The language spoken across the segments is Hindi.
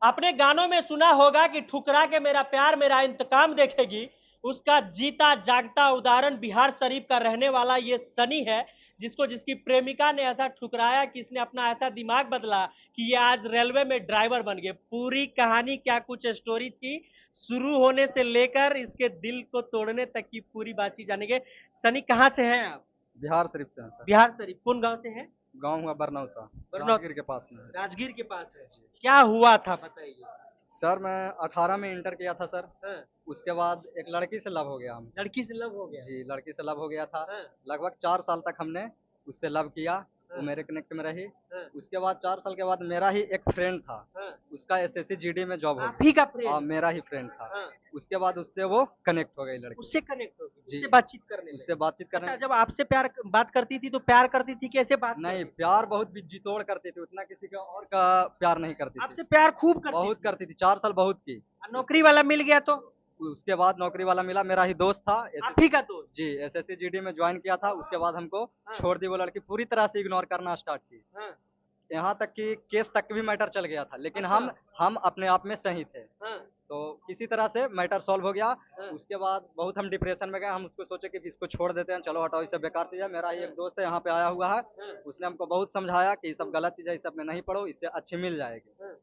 आपने गानों में सुना होगा कि ठुकरा के मेरा प्यार मेरा इंतकाम देखेगी। उसका जीता जागता उदाहरण बिहार शरीफ का रहने वाला ये सनी है, जिसको जिसकी प्रेमिका ने ऐसा ठुकराया कि इसने अपना ऐसा दिमाग बदला कि ये आज रेलवे में ड्राइवर बन गए। पूरी कहानी क्या कुछ स्टोरी थी, शुरू होने से लेकर इसके दिल को तोड़ने तक की पूरी बातचीत जानेंगे। सनी कहाँ से हैं आप? बिहार शरीफ से हैं सर। बिहार शरीफ कौन गांव से हैं? गांव हुआ बरनौसा, बरनौत, राजगीर के पास में है। राजगीर के पास है। क्या हुआ था बताइए। सर मैं 18 में इंटर किया था सर। हाँ, उसके बाद एक लड़की से लव हो गया हम। लड़की से लव हो गया। जी, लड़की से लव हो गया था। हाँ, लगभग 4 साल तक हमने उससे लव किया। वो हाँ, मेरे कनेक्ट में रही। हाँ, उसके बाद 4 साल के बाद मेरा ही एक फ्रेंड था। हाँ। उसका एसएससी जीडी में जॉब हो आप ही गया। का हाँ, फ्रेंड? मेरा ही फ्रेंड था। हाँ, उसके बाद उससे वो कनेक्ट हो गई लड़की। उससे कनेक्ट होगी, जी, उससे बातचीत करने उससे लगी। बातचीत अच्छा, करने। जब आपसे प्यार बात करती थी तो प्यार करती थी कि ऐसे बात नहीं, करती थी? प्यार बहुत जितोड़ करती थी, उतना किसी का और का प्यार नहीं करती थी। आपसे प्यार खूब करती बहुत थी? करती थी, 4 साल बहुत की। और नौकरी वाला मिल गया तो? उसके बाद नौकरी वाला मिला, मेरा ही दोस्त था। आप ही का दोस्त? जी, एसएससी जीडी में ज्वाइन किया था। उसके बाद हमको हाँ, छोड़ दी वो लड़की, पूरी तरह से इग्नोर करना स्टार्ट की। हाँ, यहाँ तक कि केस तक भी मैटर चल गया था, लेकिन अच्छा, हम अपने आप में सही थे। हाँ, तो किसी तरह से मैटर सॉल्व हो गया। हाँ, उसके बाद बहुत हम डिप्रेशन में गए। हम उसको सोचे कि इसको छोड़ देते हैं, चलो हटाओ, इससे बेकार चीज़ है। मेरा ही एक दोस्त है यहाँ पे आया हुआ है। हाँ, उसने हमको बहुत समझाया कि ये सब गलत चीज़ है, इस सब में नहीं पढ़ो, इससे अच्छी मिल जाएगी। हाँ।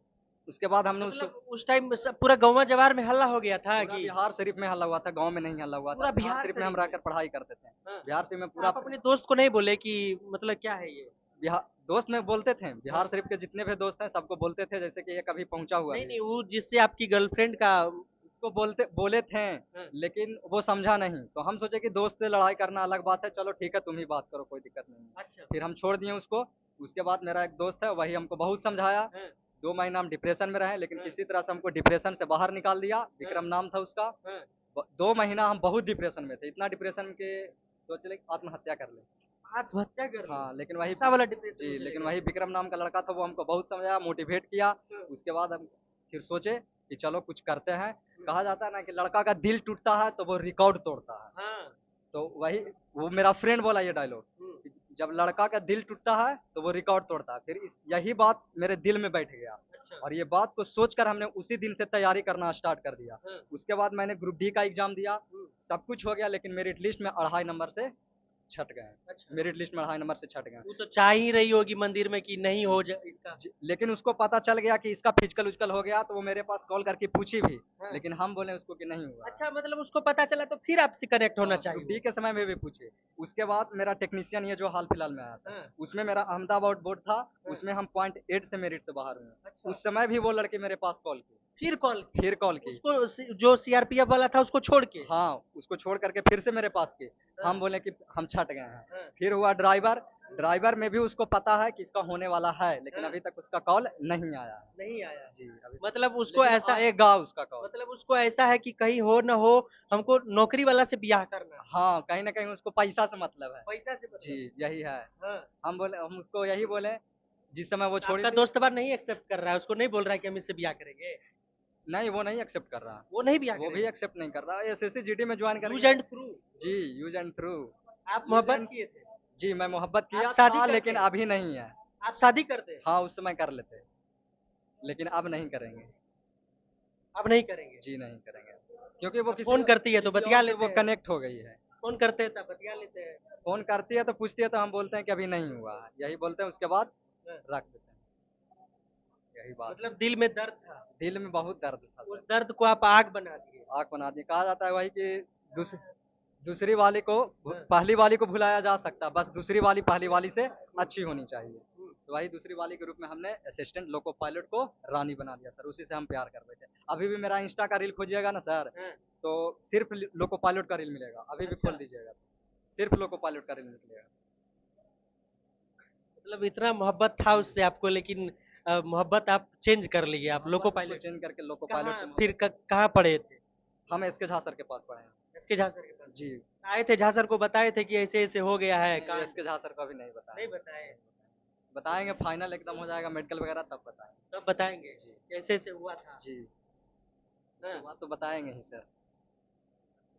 उसके बाद हमने उसको मतलब उस टाइम पूरा गौवा जवार में हल्ला हो गया था पूरा कि? बिहार शरीफ में हल्ला हुआ था, गाँव में नहीं हल्ला हुआ था। पूरा बिहार बिहार शरीफ में हम शरीफ में? रहकर पढ़ाई करते थे। हाँ। बिहार शरीफ में पूरा आप अपने दोस्त को नहीं बोले कि मतलब क्या है ये? बिहार दोस्त में बोलते थे। हाँ। बिहार शरीफ के जितने भी दोस्त हैं सबको बोलते थे, जैसे कि ये कभी पहुँचा हुआ नहीं भी नहीं, है। वो जिससे आपकी गर्लफ्रेंड का? उसको बोले थे, हाँ, लेकिन वो समझा नहीं। तो हम सोचे कि दोस्त से लड़ाई करना अलग बात है, चलो ठीक है तुम ही बात करो, कोई दिक्कत नहीं है। अच्छा, फिर हम छोड़ दिए उसको। उसके बाद मेरा एक दोस्त है, वही हमको बहुत समझाया। हाँ, 2 महीना हम डिप्रेशन में रहे, लेकिन हाँ, किसी तरह से हमको डिप्रेशन से बाहर निकाल दिया। हाँ, विक्रम नाम था उसका। हाँ। 2 महीना हम बहुत डिप्रेशन में थे, इतना डिप्रेशन के सोच ले आत्महत्या कर ले। आत्महत्या कर ली? हाँ, लेकिन वही ऐसा वाला डिप्रेशन में जी, चले लेकिन गए? वही विक्रम नाम का लड़का था, वो हमको बहुत समझाया, मोटिवेट किया। हाँ, उसके बाद हम फिर सोचे कि चलो कुछ करते हैं। हाँ, कहा जाता है ना कि लड़का का दिल टूटता है तो वो रिकॉर्ड तोड़ता है। हाँ, तो वही वो मेरा फ्रेंड बोला ये डायलॉग, हम्म, जब लड़का का दिल टूटता है तो वो रिकॉर्ड तोड़ता है। फिर यही बात मेरे दिल में बैठ गया। अच्छा, और ये बात को सोचकर हमने उसी दिन से तैयारी करना स्टार्ट कर दिया। हाँ, उसके बाद मैंने ग्रुप डी का एग्जाम दिया। हम्म, सब कुछ हो गया, लेकिन मेरिट लिस्ट में 2.5 नंबर से छट गए। अच्छा। मेरिट लिस्ट में 2.5 नंबर से छट गए। वो तो चाह ही रही होगी मंदिर में कि नहीं हो जाए इसका। लेकिन उसको पता चल गया कि इसका फिजिकल उजकल हो गया, तो वो मेरे पास कॉल करके पूछी भी। हाँ। लेकिन हम बोले उसको कि नहीं हुआ। अच्छा, मतलब उसको पता चला तो फिर आपसे कनेक्ट होना हाँ, ग्रुप डी चाहिए। के समय में भी पूछे। उसके बाद मेरा टेक्नीशियन ये जो हाल फिलहाल में आया था, हाँ, उसमें मेरा अहमदाबाद बोर्ड था। हाँ, उसमें हम 0.8 से मेरिट से बाहर हुए। अच्छा। उस समय भी वो लड़की मेरे पास कॉल की। फिर कॉल की? फिर कॉल की। उसको जो सीआरपीएफ वाला था उसको छोड़ के? हाँ, उसको छोड़ करके फिर से मेरे पास की। हाँ, हम बोले कि हम छट गए हैं। हाँ, फिर हुआ ड्राइवर। ड्राइवर में भी उसको पता है कि इसका होने वाला है, लेकिन हाँ। अभी तक उसका कॉल नहीं आया है। नहीं आया? जी, अभी मतलब उसको लेकिन ऐसा, आएगा उसका कॉल। मतलब उसको ऐसा है कि कहीं हो ना हो, हमको नौकरी वाला से ब्याह करना है। हाँ, कहीं न कहीं उसको पैसा से मतलब है। पैसा से मतलब? जी, यही है। हाँ। हम उसको यही बोले, जिस समय वो तो छोड़ी आपका थी। दोस्त बार नहीं एक्सेप्ट कर रहा है, उसको नहीं बोल रहा है कि हम इससे ब्याह करेंगे? नहीं, वो नहीं एक्सेप्ट कर रहा। वो नहीं ब्याह वो भी करेगा? एक्सेप्ट नहीं कर रहा। एसएससी जीडी में जॉइन कर यूज गया। And through? जी, यूज़ एंड थ्रू। आप यूज़ मोहब्बत एंड किए थे? जी, मैं मोहब्बत आप किया शादी था, करते लेकिन हैं? अभी नहीं है। आप शादी करते हैं? हाँ, उस समय कर लेते, लेकिन अब नहीं करेंगे। अब नहीं करेंगे? जी, नहीं करेंगे। क्योंकि वो फोन करती है तो किसी बतिया और से लेते वो हैं? कनेक्ट हो गई है। फोन करते हैं तब बतिया लेते हैं? फ़ोन करती है तो पूछती है, तो हम बोलते हैं कि अभी नहीं हुआ है। यही बोलते हैं, उसके बाद हाँ। रख देते हैं। यही बात है। मतलब दिल में दर्द था, दिल में बहुत दर्द था उस सर। दर्द को आप आग बना दिए। आँख बना दी। कहा जाता है वही कि दूस दूसरी वाली को हाँ। पहली वाली को भुलाया जा सकता है, बस दूसरी वाली पहली वाली से अच्छी होनी चाहिए। हम्म, तो वही दूसरी वाली के रूप में हमने असिस्टेंट लोको पायलट को रानी बना दिया सर, उसी से हम प्यार कर बैठे। अभी भी मेरा इंस्टा का रील खोजिएगा ना सर, हाँ। तो सिर्फ लोको पायलट का रील मिलेगा। अभी भी अच्छा। खोल दीजिएगा, सिर्फ लोको पायलट का रील मिलेगा। मतलब इतना मोहब्बत था उससे आपको, लेकिन मोहब्बत आप चेंज कर लिए, आप लोको पायलट। चेंज करके लोको कहाँ पायलट से फिर कहाँ पढ़े थे? हम एसके झा सर के पास पढ़े हैं। एसके झा सर के पास जी, आए थे? झा सर को बताए थे कि ऐसे ऐसे हो गया है नहीं कांड? एसके झा सर को अभी नहीं बताया। नहीं बताए? बताएंगे, फाइनल एकदम हो जाएगा मेडिकल वगैरह तब बताएंगे। तब बताएंगे जी, कि ऐसे ऐसे हुआ था? जी, हाँ। उसके बाद तो बताएंगे ही सर।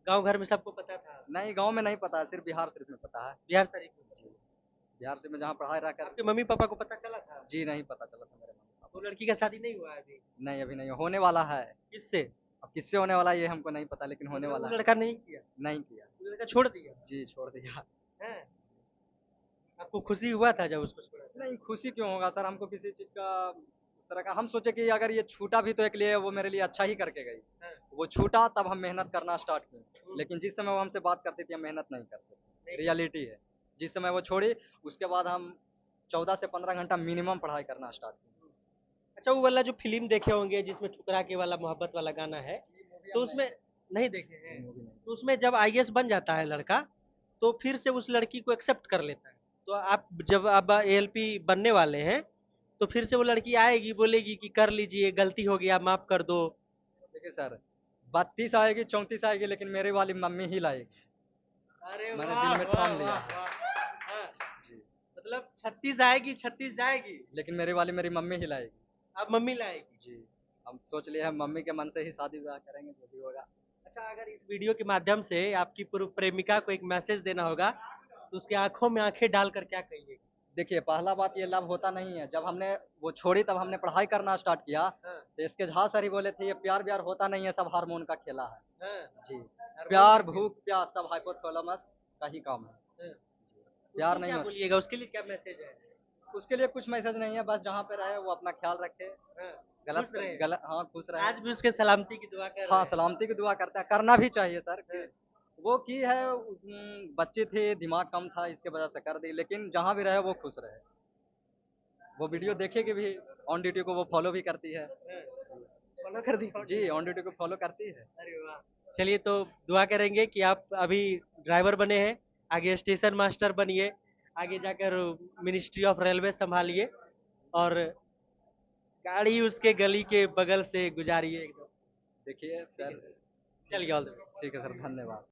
गांव घर में सबको पता था? नहीं, गाँव में नहीं पता है, सिर्फ बिहार शरीफ में पता है। बिहार शरीफ में? जी, बिहार शरीफ में जहाँ पढ़ाई रह कर। आपके मम्मी पापा को पता चला था? जी, नहीं पता चला था मेरे मम्मी पापा वो लड़की का शादी नहीं हुआ है अभी? नहीं अभी नहीं, होने वाला है। किससे? अब किससे होने वाला है ये हमको नहीं पता, लेकिन होने मतलब वाला वो है। लड़का नहीं किया? नहीं किया। वो लड़का छोड़ दिया? जी, छोड़ दिया। हैं? आपको खुशी हुआ था जब उसको छोड़ा था? नहीं, खुशी क्यों होगा सर, हमको किसी चीज़ का उस तरह का हम सोचे कि अगर ये छूटा भी तो एक लिए वो मेरे लिए अच्छा ही करके गई। हाँ। वो छूटा तब हम मेहनत करना स्टार्ट किए, हुँ। लेकिन जिस समय वो हमसे बात करती थी हम मेहनत नहीं करते थे। नहीं। रियलिटी है। जिस समय वो छोड़ी उसके बाद हम 14 से 15 घंटा मिनिमम पढ़ाई करना स्टार्ट किए। अच्छा वो वाला जो फ़िल्म देखे होंगे जिसमें ठुकरा के वाला मोहब्बत वाला गाना है, तो उसमें नहीं देखे हैं? मूवी नहीं। तो उसमें जब आईएएस बन जाता है लड़का, तो फिर से उस लड़की को एक्सेप्ट कर लेता है। तो आप जब अब एएलपी बनने वाले हैं, तो फिर से वो लड़की आएगी, बोलेगी कि कर लीजिए, गलती हो गया, माफ़ कर दो। देखिए सर, 32 आएगी, 34 आएगी, लेकिन मेरी वाली मम्मी ही लाएगी। अरे मैंने वाह, दिल में वाह, ठान लिया वाह, है। वाह! हाँ, जी, मतलब 36 आएगी, 36 जाएगी, लेकिन मेरी वाली मेरी मम्मी ही लाएगी। अब मम्मी लाएगी। जी, हम सोच लिए हम मम्मी के मन से ही शादी-ब्याह करेंगे जो भी होगा। अच्छा अगर इस वीडियो के माध्यम से आपकी प्रेमिका को एक मैसेज देना होगा, तो उसकी आँखों में आँखें डालकर क्या कहिएगा? देखिए, पहला बात ये लव होता नहीं है, जब हमने वो छोड़ी तब हमने पढ़ाई करना स्टार्ट किया, हाँ, तो इसके झा सर ही बोले थे ये प्यार-व्यार होता नहीं है, सब हार्मोन का खेला है। हाँ, जी, हार्मोन प्यार, का खेल। भूख, प्यास सब हाइपोथैलेमस का ही काम है। हाँ, प्यार उसको नहीं क्या होता। बोलिएगा? उसके लिए क्या मैसेज है? उसके लिए कुछ मैसेज नहीं है, बस जहाँ पे रहे वो अपना ख्याल रखे, हाँ, गलत खुश रहे। गलत हाँ, खुश रहे। आज भी उसके सलामती की दुआ कर रहे हाँ, हैं। सलामती की दुआ करते हैं, करना भी चाहिए सर कि हाँ, वो की है बच्ची थी, दिमाग कम था, इसकी वजह से कर दी, लेकिन जहाँ भी रहे वो खुश रहे। वो वीडियो देखेगी भी, ऑन ड्यूटी को वो फॉलो भी करती है। हाँ, फॉलो कर दिया? जी, ऑन ड्यूटी को फॉलो करती है। अरे वाह! चलिए तो दुआ करेंगे कि आप अभी ड्राइवर बने हैं, आगे स्टेशन मास्टर बनिए, आगे जाकर मिनिस्ट्री ऑफ रेलवे संभालिए और गाड़ी उसके गली के बगल से गुजारिए एकदम। देखिए सर, चलिए ऑल द बेस्ट। ठीक है सर, धन्यवाद।